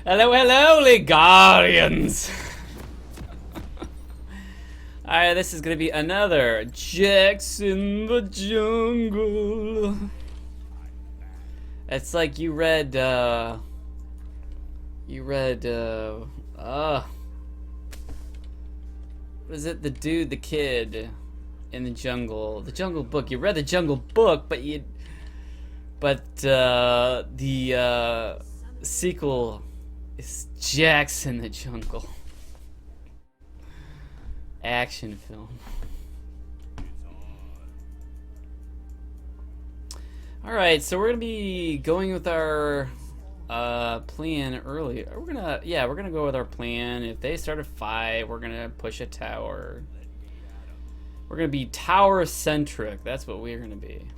Hello, hello, Legalians! Alright, this is gonna be another Jax in the Jungle. It's like you read, what is it? The dude, the kid in the jungle. The Jungle Book. You read the Jungle Book, but the sequel is Jax in the Jungle. Action film. Alright, so we're gonna be going with our plan early. We're gonna go with our plan. If they start a fight, we're gonna push a tower. We're gonna be tower centric. That's what we're gonna be.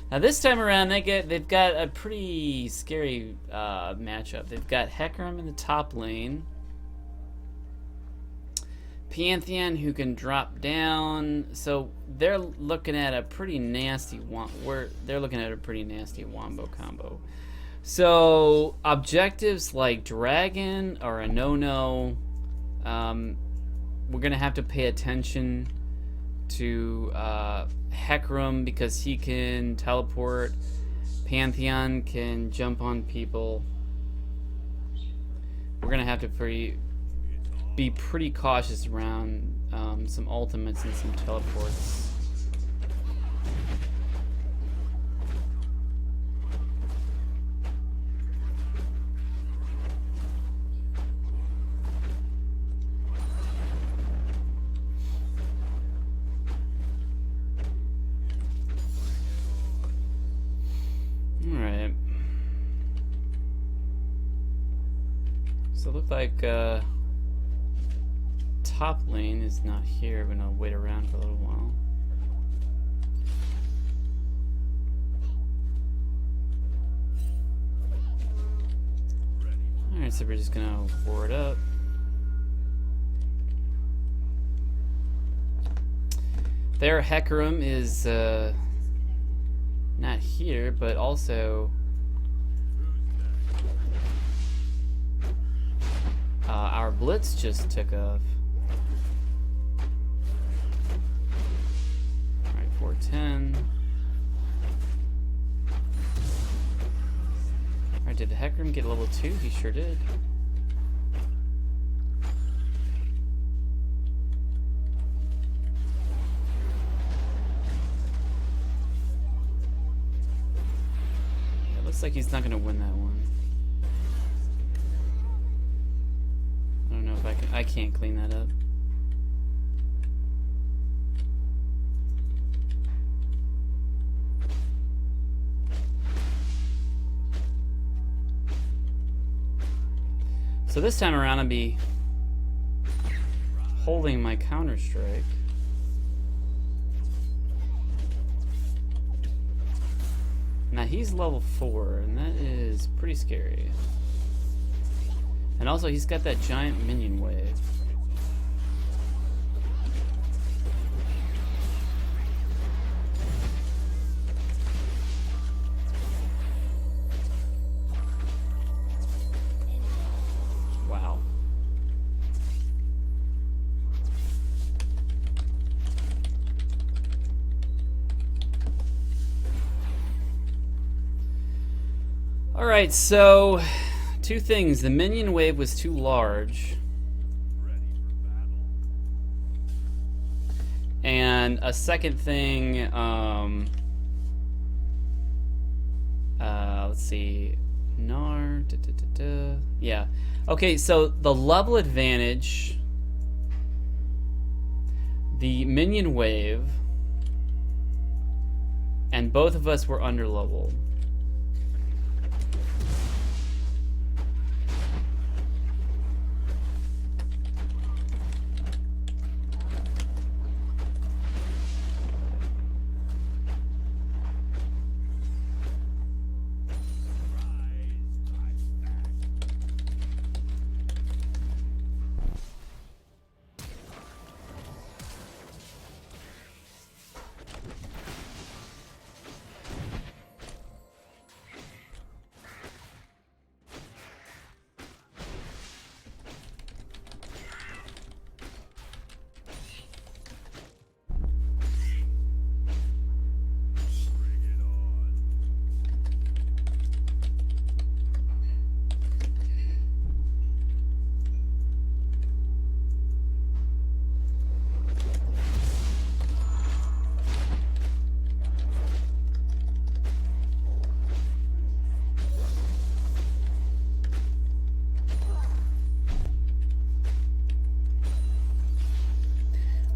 Now this time around, they've got a pretty scary matchup. They've got Hecarim in the top lane, Pantheon who can drop down. So they're looking at a pretty nasty wombo combo. So objectives like Dragon are a no-no. We're gonna have to pay attention to Hecarim because he can teleport. Pantheon can jump on people. We're gonna have to be pretty cautious around some ultimates and some teleports. Alright. So it looks like top lane is not here. We're gonna wait around for a little while. Alright, so we're just gonna ward up. Their Hecarim is not here, but also our Blitz just took off. Alright, 410. Alright, did the Hecarim get level 2? He sure did. Looks like he's not gonna win that one. I don't know if I can't clean that up. So this time around I'll be holding my counter strike. Now he's level 4, and that is pretty scary. And also he's got that giant minion wave. Wow. Alright, so two things. The minion wave was too large. And a second thing, let's see. Yeah. Okay, so the level advantage, the minion wave, and both of us were under leveled.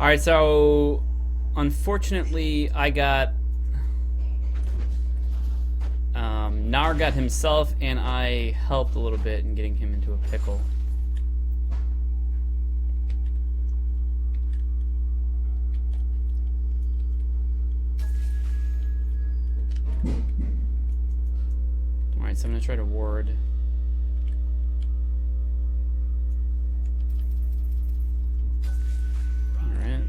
Alright, so unfortunately I got Nar got himself, and I helped a little bit in getting him into a pickle. Alright, so I'm gonna try to ward. Alright.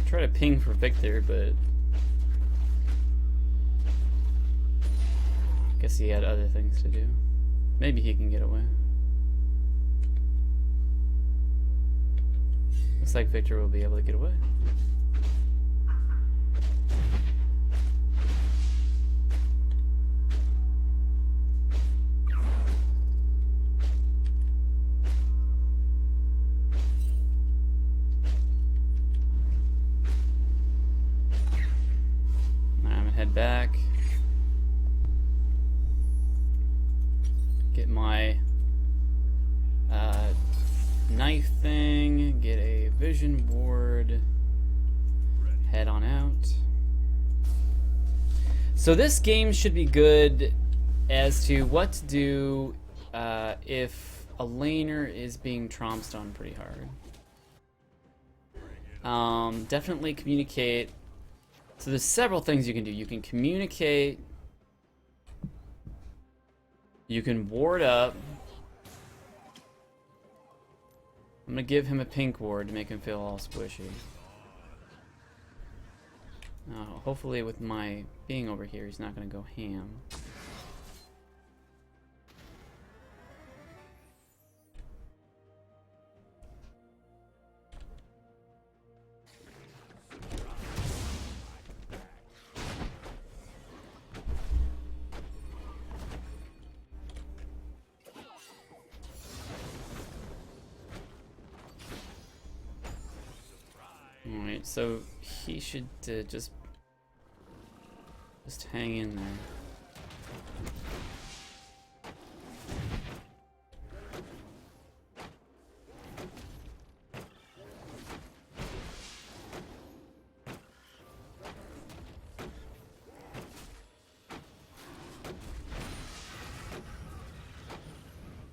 Try to ping for Victor, but guess he had other things to do. Maybe he can get away. Looks like Victor will be able to get away. Back, get my knife thing, get a vision ward, head on out. So this game should be good as to what to do if a laner is being tromped on pretty hard. Definitely communicate. So there's several things you can do. You can communicate. You can ward up. I'm gonna give him a pink ward to make him feel all squishy. Hopefully with my being over here, he's not gonna go ham. Alright, so he should just hang in there.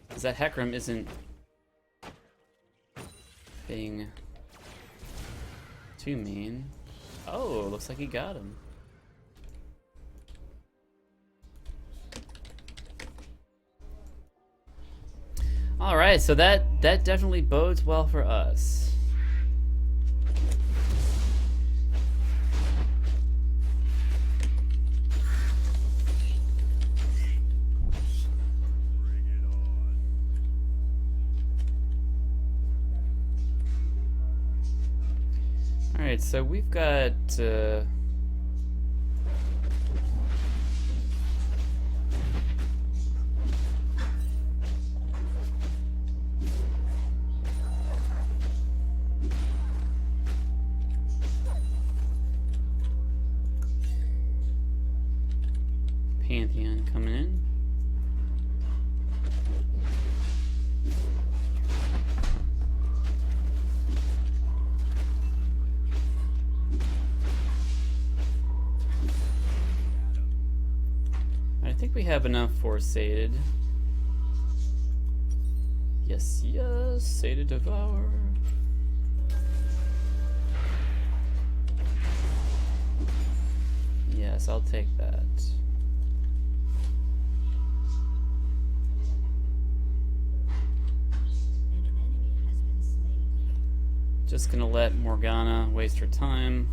Because that Hecarim isn't being too mean. Oh, looks like he got him. Alright, so that definitely bodes well for us. Alright, so we've got Pantheon coming in. I think we have enough for Sated. Yes, yes, Sated Devour. Yes, I'll take that. Just gonna let Morgana waste her time.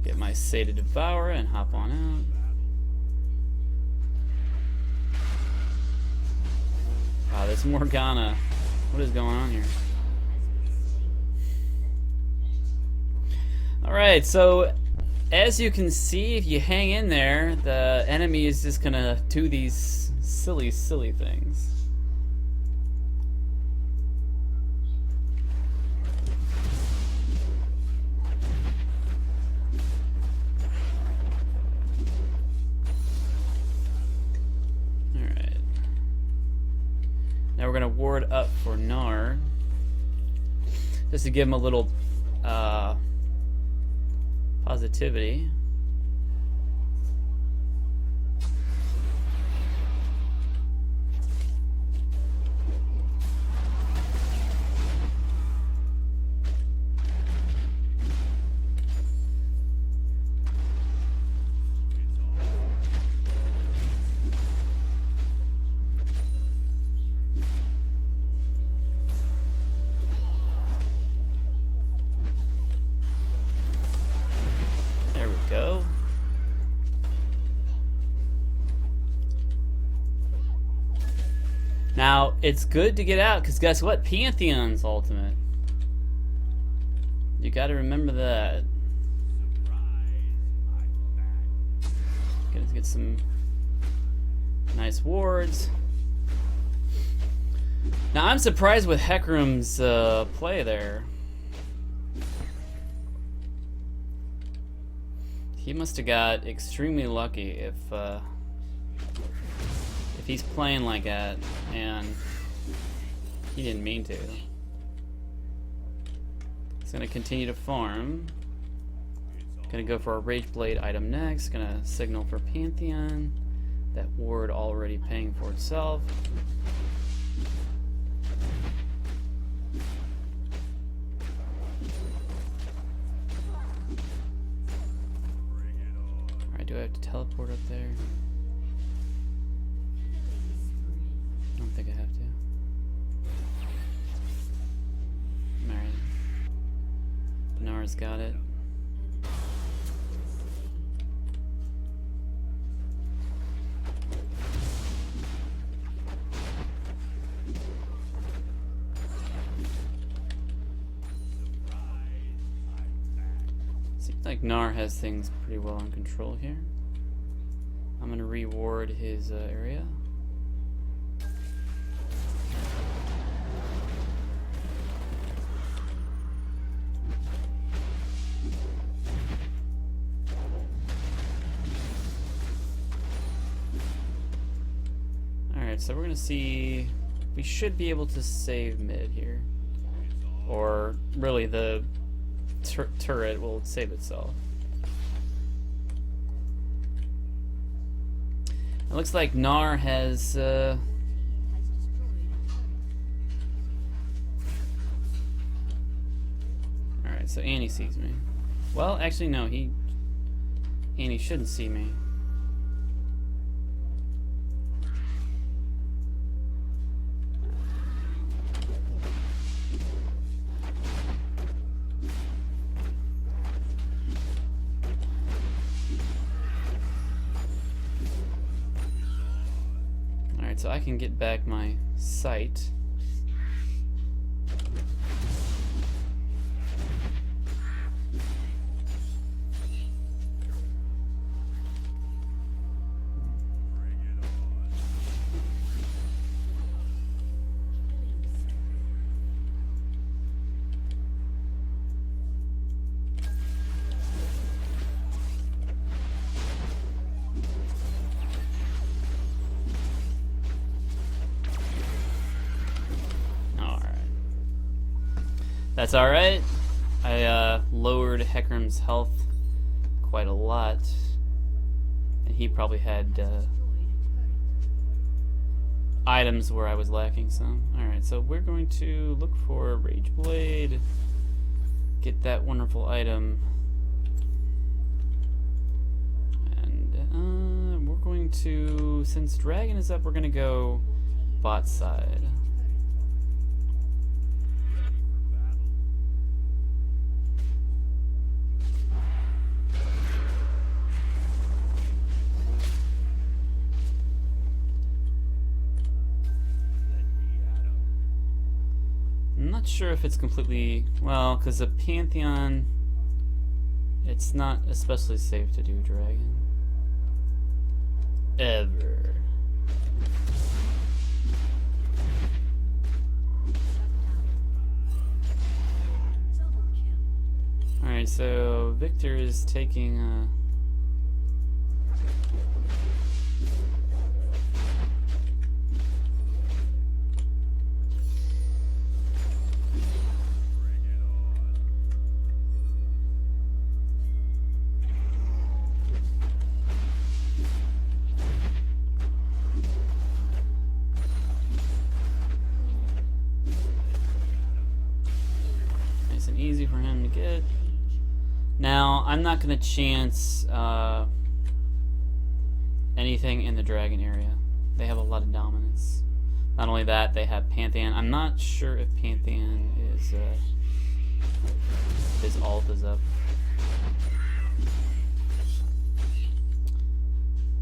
Get my Sated Devour and hop on out. Wow, there's Morgana. What is going on here? Alright, so as you can see, if you hang in there, the enemy is just gonna do these silly, silly things. Alright. Now we're gonna ward up for Gnar. Just to give him a little positivity. Go. Now, it's good to get out, because guess what? Pantheon's ultimate. You gotta remember that. Gonna get some nice wards. Now, I'm surprised with Hecarim's play there. He must have got extremely lucky if he's playing like that, and he didn't mean to. He's gonna continue to farm. Gonna go for a Rage Blade item next. Gonna signal for Pantheon. That ward already paying for itself. Do I have to teleport up there? I don't think I have to. Alright. Gnar's got it. Seems like Gnar has things pretty well in control here. I'm gonna reward his area. Alright, so we're gonna see. We should be able to save mid here. Or really the turret will save itself. It looks like Gnar has Alright, so Annie sees me. Well, actually no, Annie shouldn't see me. So I can get back my sight. That's alright. I lowered Hecarim's health quite a lot. And he probably had items where I was lacking some. Alright, so we're going to look for Rage Blade. Get that wonderful item. And we're going to, since Dragon is up, we're going to go bot side. I'm not sure if it's completely, well, because the Pantheon It's not especially safe to do dragon. Ever. Alright, so Victor is taking nice and easy for him to get. Now, I'm not going to chance anything in the dragon area. They have a lot of dominance. Not only that, they have Pantheon. I'm not sure if Pantheon is his ult is up.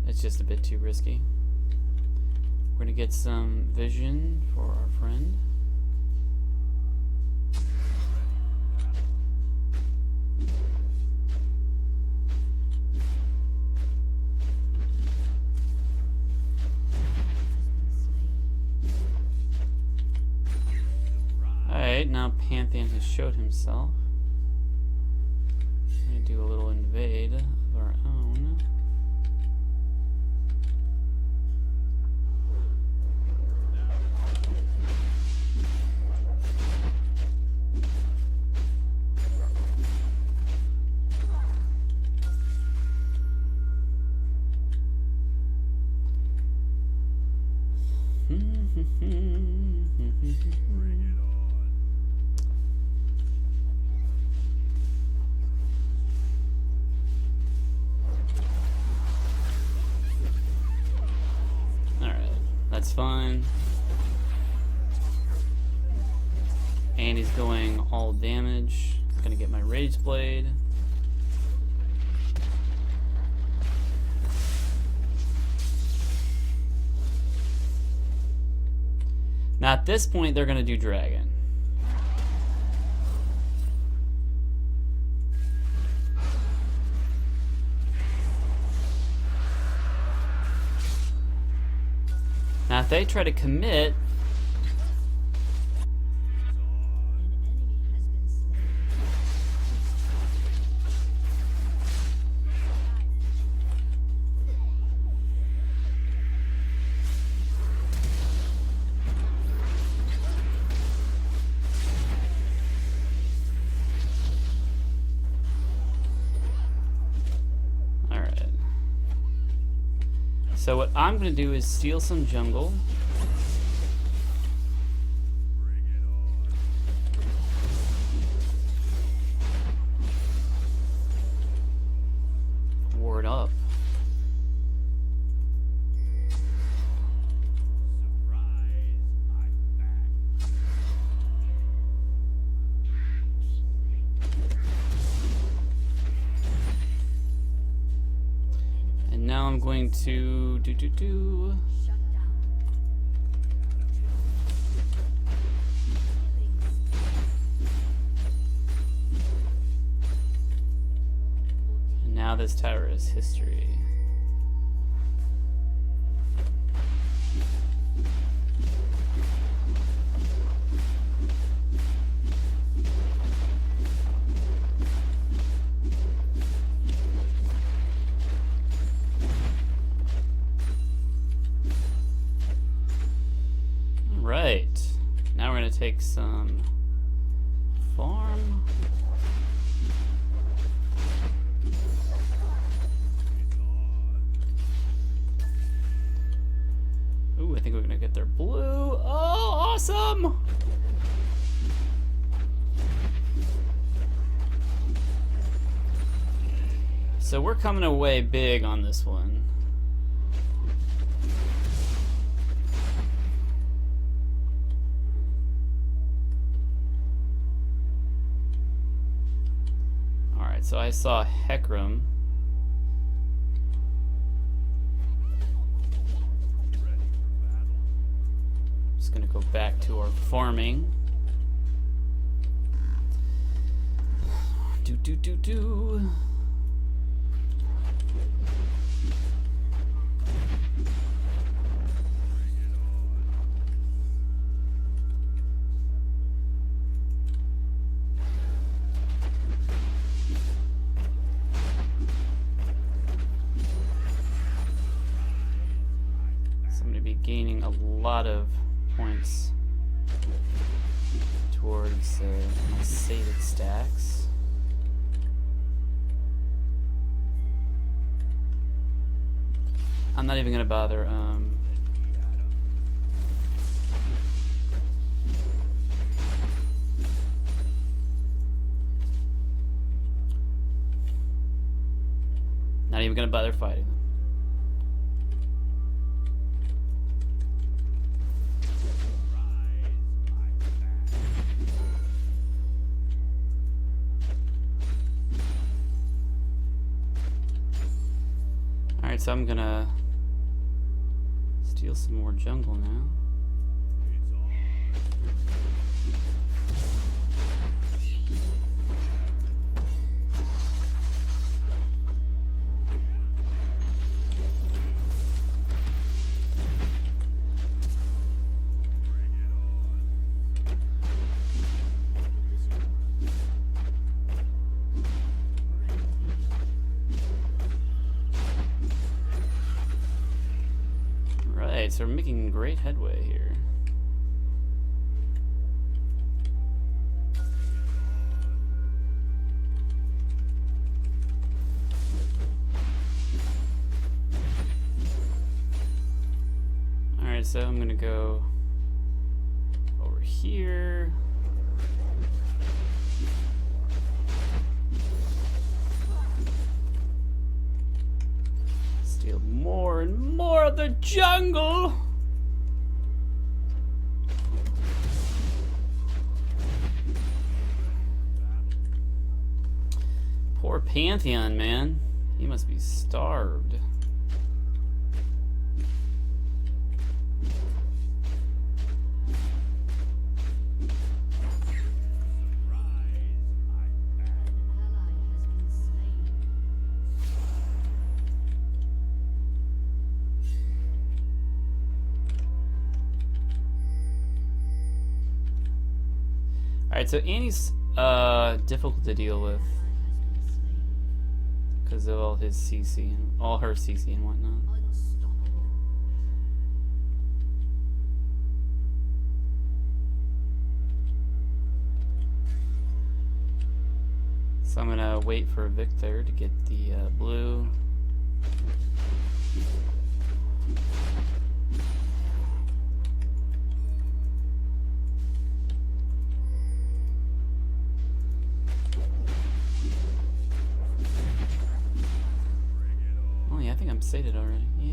It's just a bit too risky. We're going to get some vision for our friend. Alright, now Pantheon has showed himself. We're going to do a little invade of our own. That's fine. Annie's going all damage. Gonna get my Rage Blade. Now at this point they're gonna do Dragon. Now if they try to commit, so what I'm going to do is steal some jungle. Ward up. Now I'm going to And now this tower is history. Right, now we're going to take some farm. Ooh, I think we're going to get their blue. Oh, awesome! So we're coming away big on this one. So I saw Hecarim. Just gonna go back to our farming. Do. Somebody be gaining a lot of points towards my saved stacks. I'm not even gonna bother not even gonna bother fighting them. Alright, so I'm gonna steal some more jungle now. So we're making great headway here. Alright, so I'm gonna go over here. Steal more and more of the jungle. Poor Pantheon, man. He must be starved. Alright, so Annie's difficult to deal with because of all his CC and all her CC and whatnot. So I'm gonna wait for Victor to get the blue. Oh yeah, I think I'm sated already. Yeah.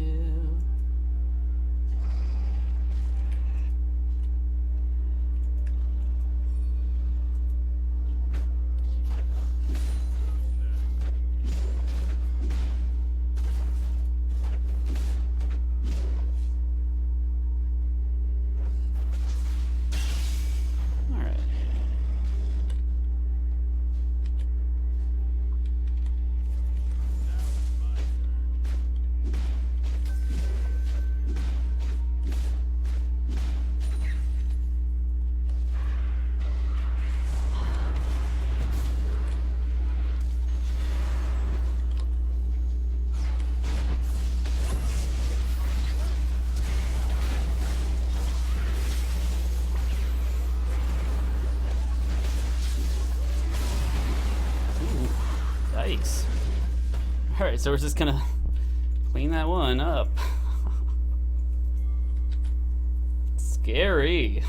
Yikes. Alright, so we're just gonna clean that one up. Scary.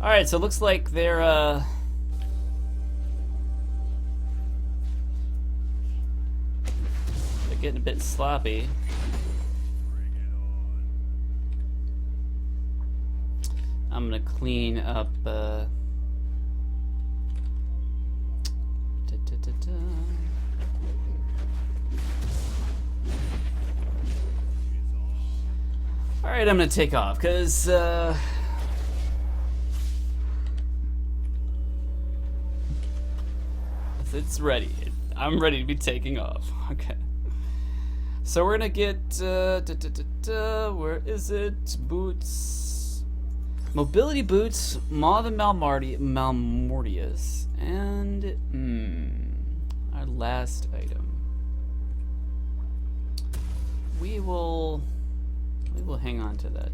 Alright, so it looks like they're getting a bit sloppy. I'm gonna clean up. Alright, I'm gonna take off, because, it's ready. I'm ready to be taking off. Okay. So we're gonna get, where is it? Boots. Mobility boots, Maw of Malmortius, and, our last item. We will hang on to that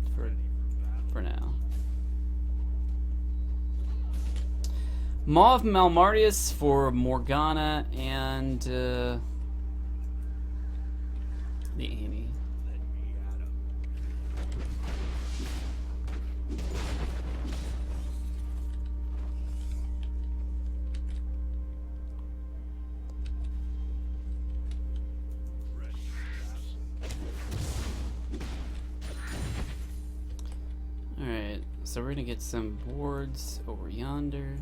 for now. Maw of Malmortius for Morgana and the Annie. Alright, so we're gonna get some boards over yonder.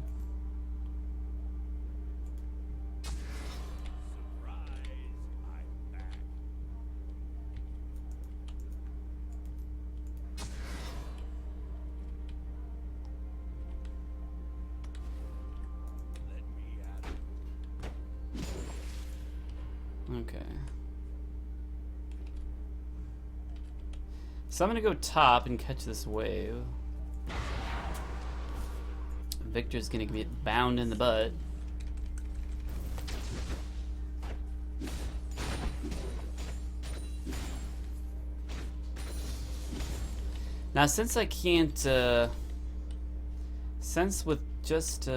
Okay. So I'm gonna go top and catch this wave. Victor's gonna get bound in the butt. Now since I can't, since with just,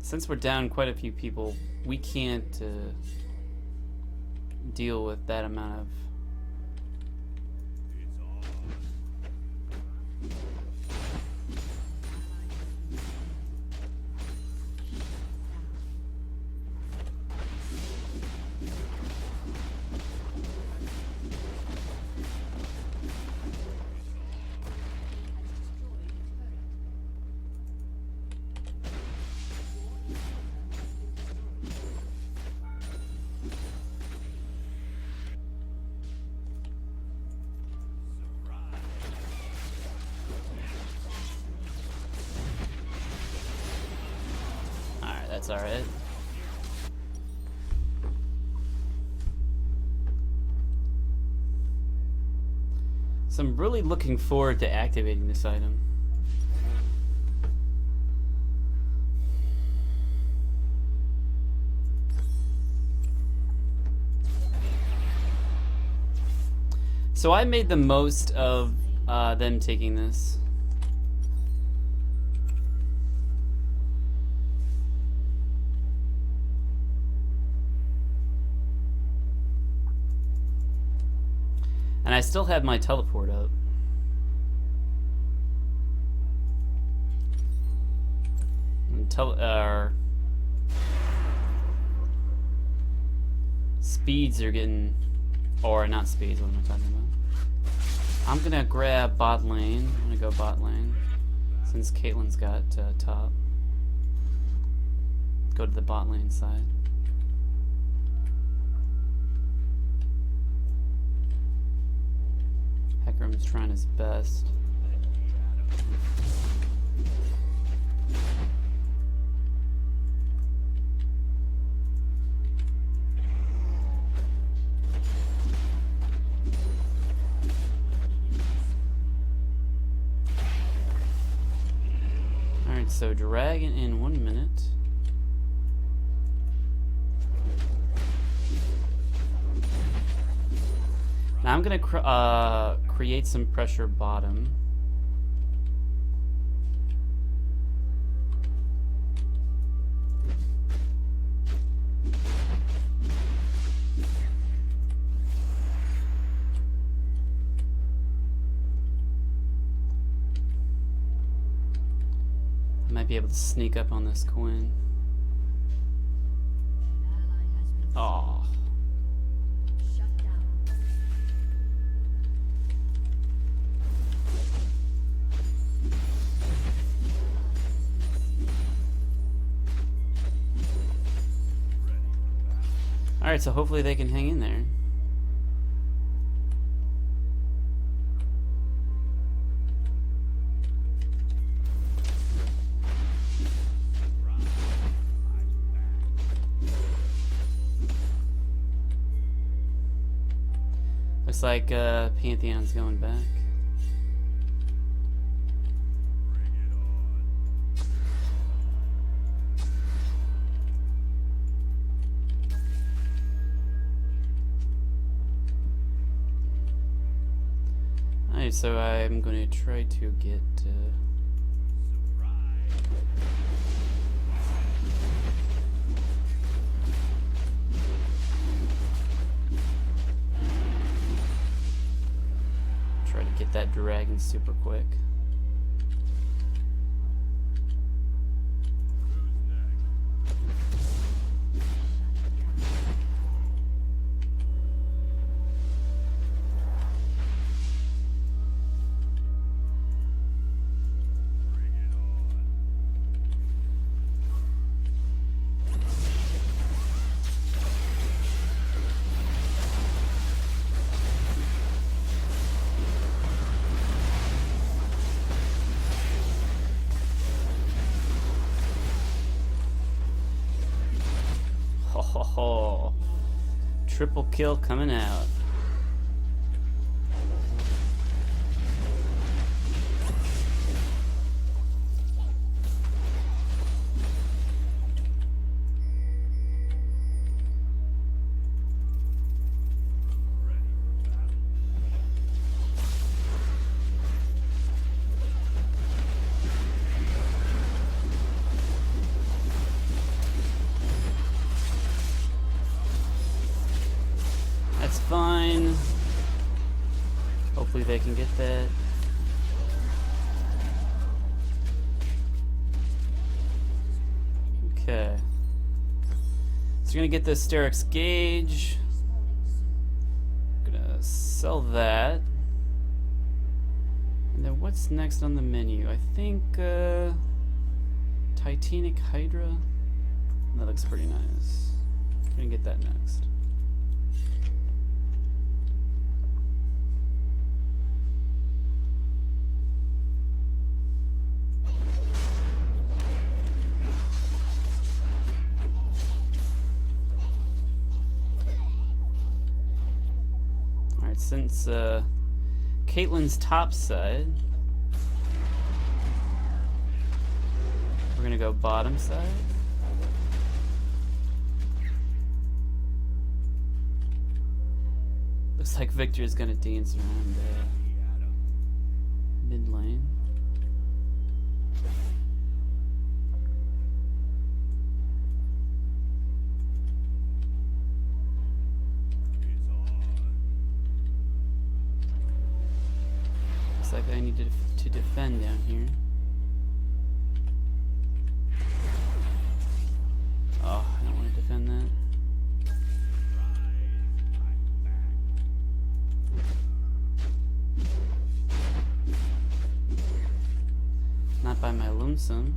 since we're down quite a few people, we can't deal with that amount of... That's alright. So I'm really looking forward to activating this item. So I made the most of them taking this. And I still have my teleport up. And speeds are getting, or not speeds, what am I talking about? I'm gonna grab bot lane. I'm gonna go bot lane, since Caitlyn's got top. Go to the bot lane side. Hecarim's trying his best. Alright, so dragon in 1 minute. Now I'm gonna create some pressure bottom. Might be able to sneak up on this coin. Oh. Alright, so hopefully they can hang in there. Looks like Pantheon's going back. Alright, so I'm going to try to get... try to get that dragon super quick. Oh, triple kill coming out. That's fine. Hopefully they can get that. Okay. So we're gonna get this Sterix Gauge. Gonna sell that. And then what's next on the menu? I think Titanic Hydra. That looks pretty nice. Gonna get that next. Since Caitlyn's top side, we're gonna go bottom side. Looks like Victor's gonna dance around mid lane. Like I need to defend down here. Oh, I don't want to defend that. Not by my lonesome.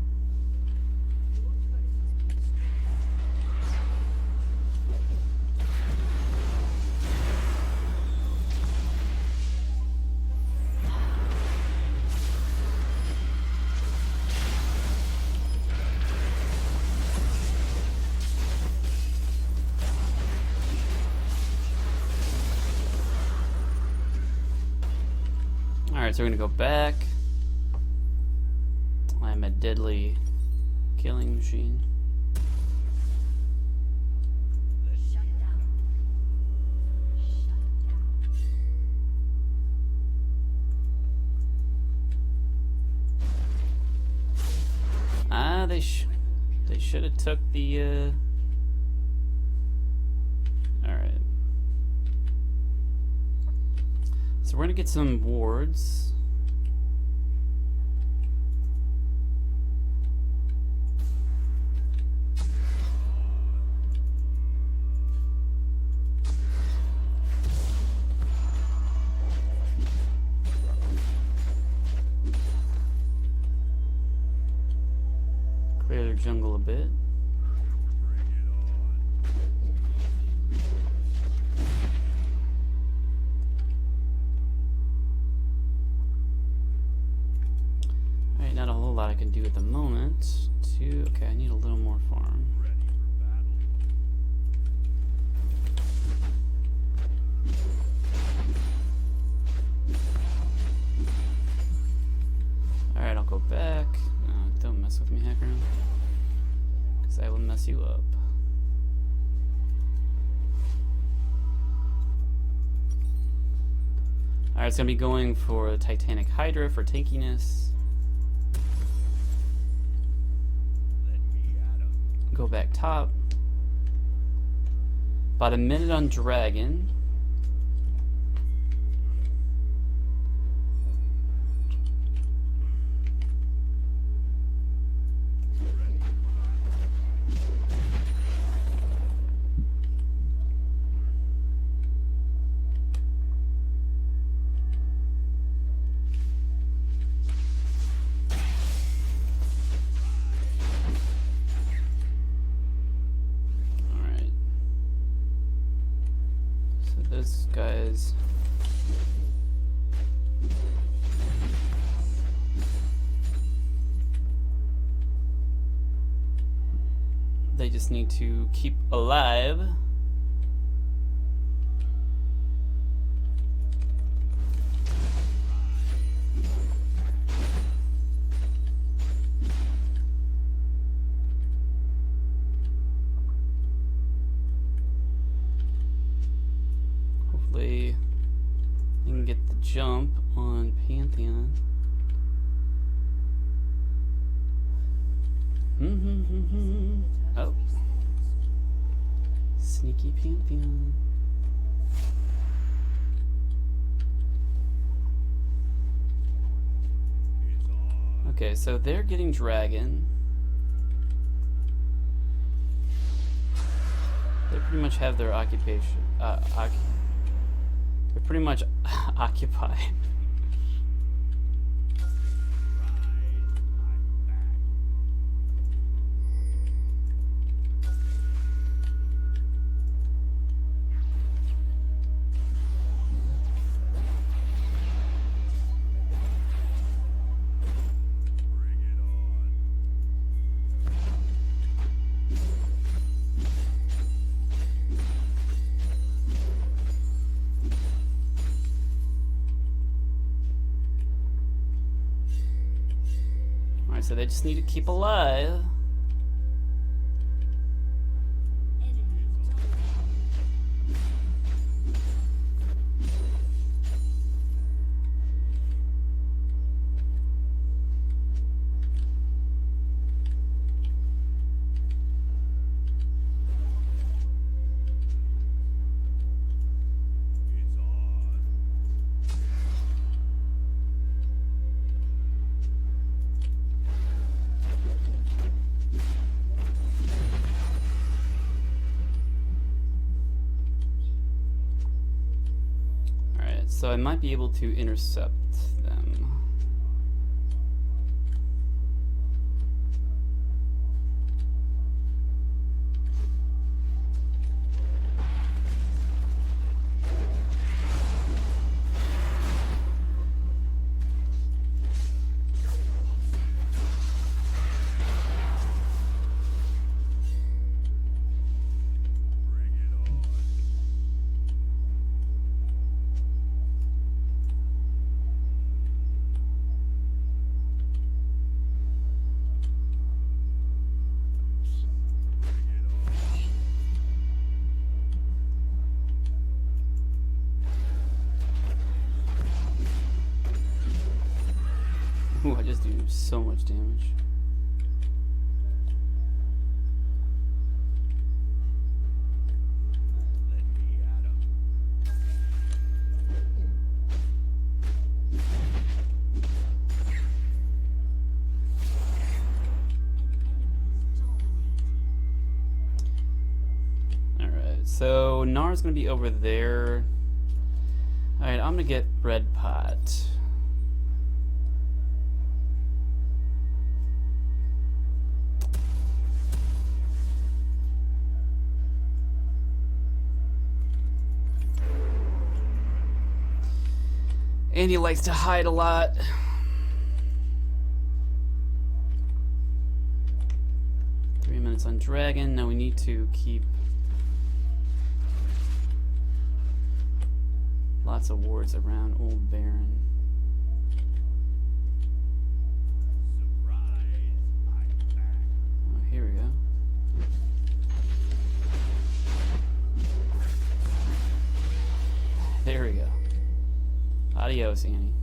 Alright, so we're gonna go back. I'm a deadly killing machine. Ah, they should have took the Alright. So we're gonna get some wards. jungle a bit. Alright, not a whole lot I can do at the moment. Okay, I need a little more farm. Alright, I'll go back. No, don't mess with me, Hecarim. Because I will mess you up. Alright, it's going to be going for the Titanic Hydra for tankiness. Go back top. About a minute on Dragon. Those guys. They just need to keep alive. Hopefully, I can get the jump on Pantheon. Oh. Sneaky Pantheon. Okay, so they're getting Dragon. They pretty much have their occupation. They're pretty much occupied. So they just need to keep alive. So I might be able to intercept them. Ooh, I just do so much damage. Alright, so Nar's gonna be over there. Alright, I'm gonna get Bread Pot. Andy likes to hide a lot. Minutes on Dragon. Now we need to keep lots of wards around Old Baron. Oh, here we go. There we go. Adios, Annie.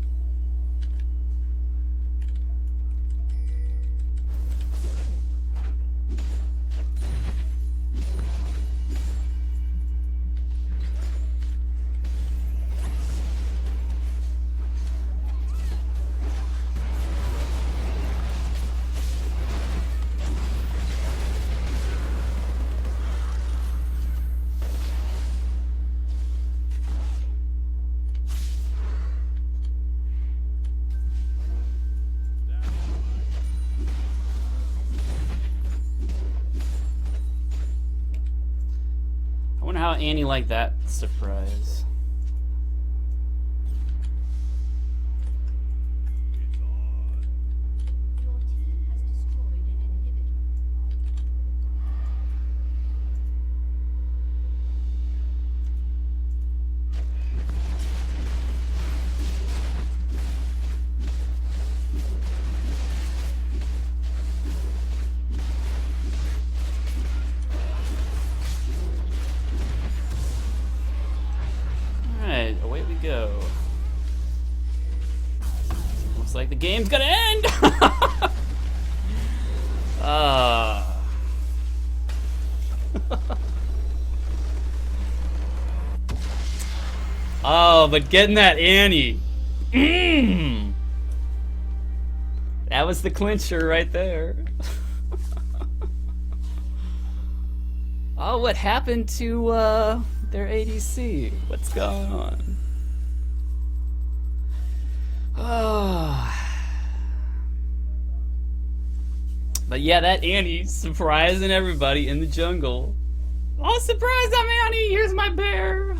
I wonder how Annie liked that surprise. Your team has destroyed an inhibitor. Alright, away we go. Looks like the game's gonna end! Oh, but getting that Annie. That was the clincher right there. Oh, what happened to their ADC? What's going on? Oh. But yeah, that Annie surprising everybody in the jungle. Oh, surprise! I'm Annie. Here's my bear.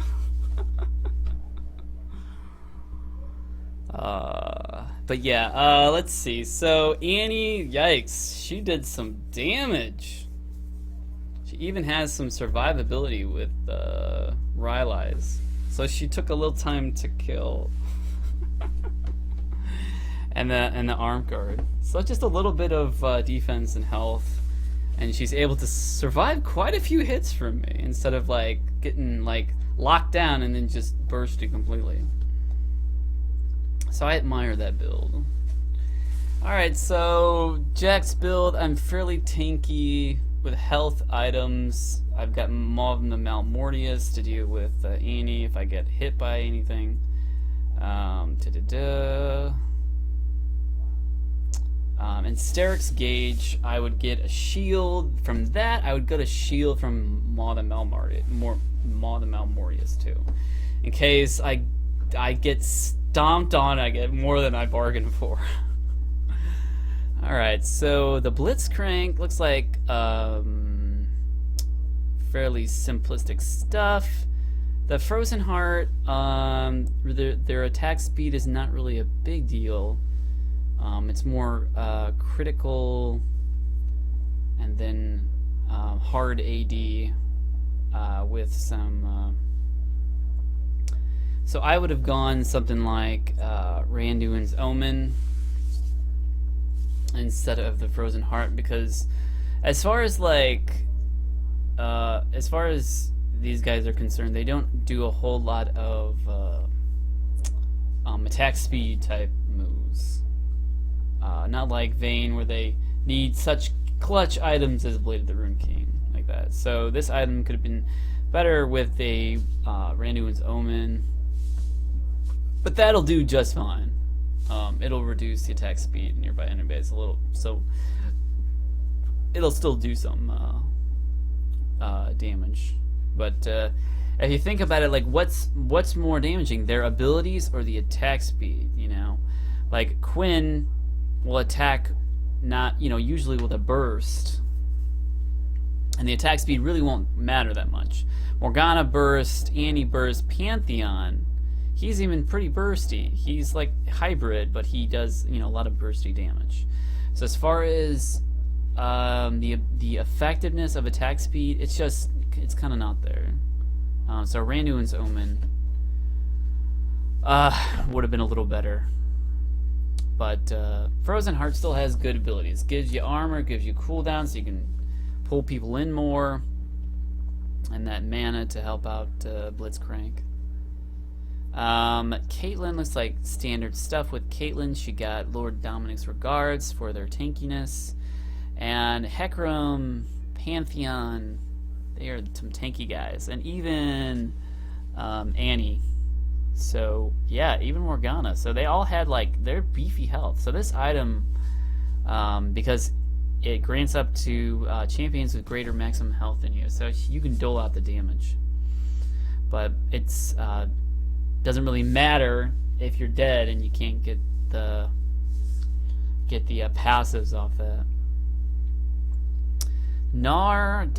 But yeah, let's see. So Annie, yikes, she did some damage. She even has some survivability with Rylai's. So she took a little time to kill. and the arm guard. So just a little bit of defense and health. And she's able to survive quite a few hits from me instead of like getting like locked down and then just bursting completely. So I admire that build. Alright, so Jack's build, I'm fairly tanky with health items. I've got Maw of the Malmortius to deal with Annie if I get hit by anything. And Steric's Gauge, I would get a shield from that. I would get a shield from Maw of the Malmortius too. In case I get stomped on, I get more than I bargained for. Alright, so the Blitzcrank looks like fairly simplistic stuff. The Frozen Heart, their attack speed is not really a big deal. It's more critical and then hard AD with some... So I would have gone something like Randuin's Omen instead of the Frozen Heart, because as far as these guys are concerned, they don't do a whole lot of attack speed type moves. Not like Vayne, where they need such clutch items as Blade of the Rune King, like that. So this item could have been better with a Randuin's Omen, but that'll do just fine. It'll reduce the attack speed nearby enemies a little, so it'll still do some damage. But if you think about it, like what's more damaging, their abilities or the attack speed? You know, like Quinn will attack not, usually with a burst, and the attack speed really won't matter that much. Morgana burst, Annie burst, Pantheon He's even pretty bursty. He's like hybrid, but he does, you know, a lot of bursty damage. So as far as the effectiveness of attack speed, it's kind of not there. So Randuin's Omen would have been a little better. But Frozen Heart still has good abilities. Gives you armor, gives you cooldown, so you can pull people in more, and that mana to help out Blitzcrank. Caitlyn looks like standard stuff with Caitlyn. She got Lord Dominic's regards for their tankiness. And Hecarim, Pantheon, they are some tanky guys. And even Annie. So, yeah, even Morgana. So they all had, like, their beefy health. So this item, because it grants up to champions with greater maximum health than you. So you can dole out the damage. But it's doesn't really matter if you're dead and you can't get the passives off that. Gnar,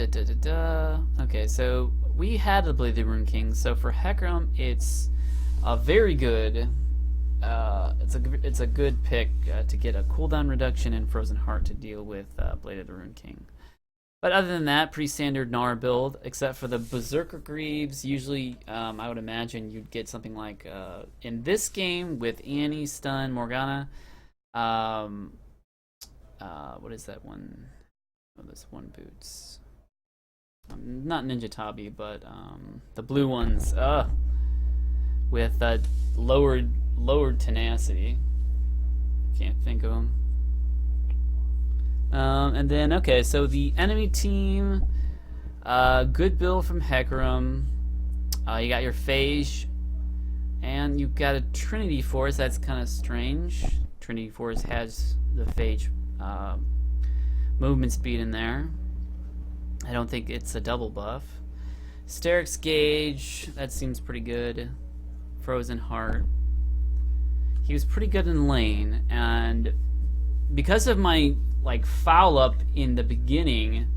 Okay, so we had to play the Rune King. So for Hecarim, it's a very good. It's a good pick to get a cooldown reduction and Frozen Heart to deal with Blade of the Rune King. But other than that, pretty standard Gnar build, except for the Berserker Greaves. Usually, I would imagine you'd get something like in this game with Annie, Stun, Morgana. What is that one? Oh, this one boots. Not Ninja Tabi, but the blue ones. With lowered tenacity. Can't think of them. And then, okay, so the enemy team, good build from Hecarim. You got your Phage, and you've got a Trinity Force. That's kind of strange. Trinity Force has the Phage movement speed in there. I don't think it's a double buff. Steric's Gauge, that seems pretty good. Frozen Heart. He was pretty good in lane, and because of my foul up in the beginning,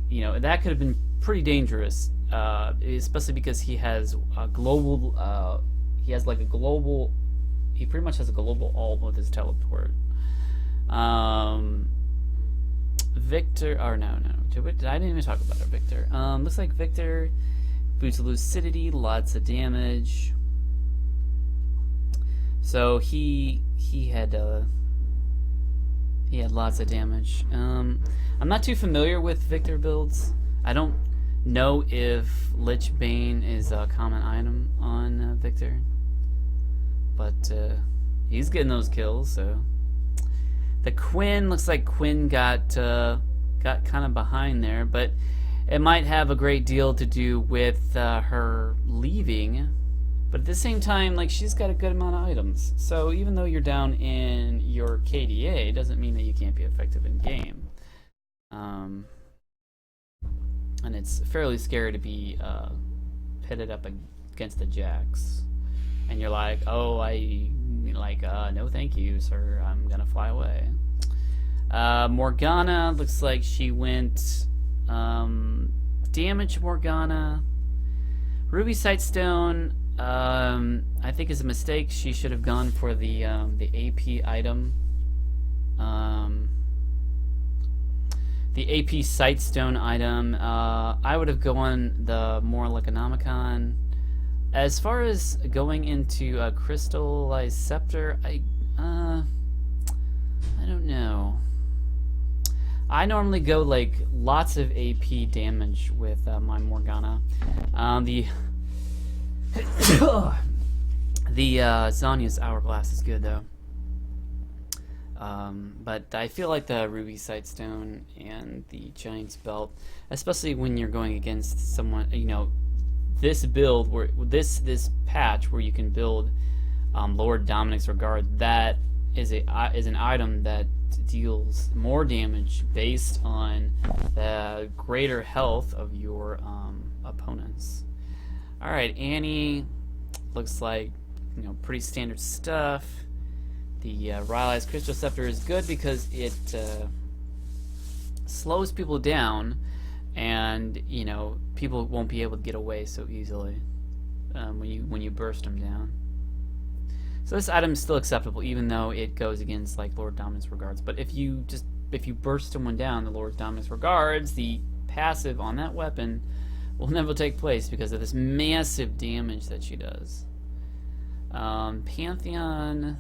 you know, that could have been pretty dangerous, especially because he has a global he pretty much has a global ult with his teleport. Victor, or no, I didn't even talk about our Victor. Looks like Victor boots lucidity, lots of damage. So he had lots of damage. I'm not too familiar with Victor builds. I don't know if Lich Bane is a common item on Victor, but he's getting those kills. So the Quinn, looks like Quinn got kind of behind there, but it might have a great deal to do with her leaving. But at the same time, like, she's got a good amount of items. So even though you're down in your KDA, doesn't mean that you can't be effective in game. And it's fairly scary to be pitted up against the Jax. And you're like, oh, no thank you, sir. I'm gonna fly away. Morgana, looks like she went damage Morgana. Ruby Sightstone, I think is a mistake. She should have gone for the AP item. The AP Sightstone item. I would have gone the more Economicon. As far as going into a Crystallized Scepter, I don't know. I normally go like lots of AP damage with my Morgana. The Zanya's Hourglass is good though. But I feel like the Ruby Sightstone and the Giant's Belt, especially when you're going against someone, you know, this build where this patch where you can build Lord Dominic's Regard, that is an item that deals more damage based on the greater health of your opponents. All right, Annie looks like, you know, pretty standard stuff. The Rylai's Crystal Scepter is good because it slows people down, and you know, people won't be able to get away so easily when you burst them down. So this item is still acceptable, even though it goes against like Lord Dominus Regards. But if you burst someone down, the Lord Dominus Regards, the passive on that weapon will never take place because of this massive damage that she does. Pantheon,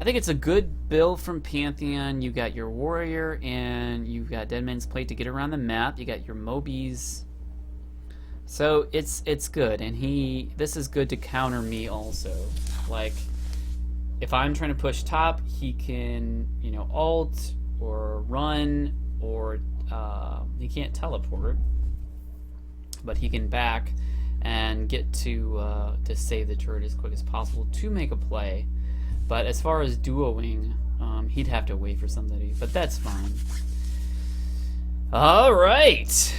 I think it's a good build from Pantheon. You got your warrior and you've got Dead Man's Plate to get around the map. You got your Mobies. So it's good, and this is good to counter me also. Like, if I'm trying to push top, he can, you know, ult or run, or he can't teleport, but he can back and get to save the turret as quick as possible to make a play. But as far as duoing, he'd have to wait for somebody, but that's fine. All right,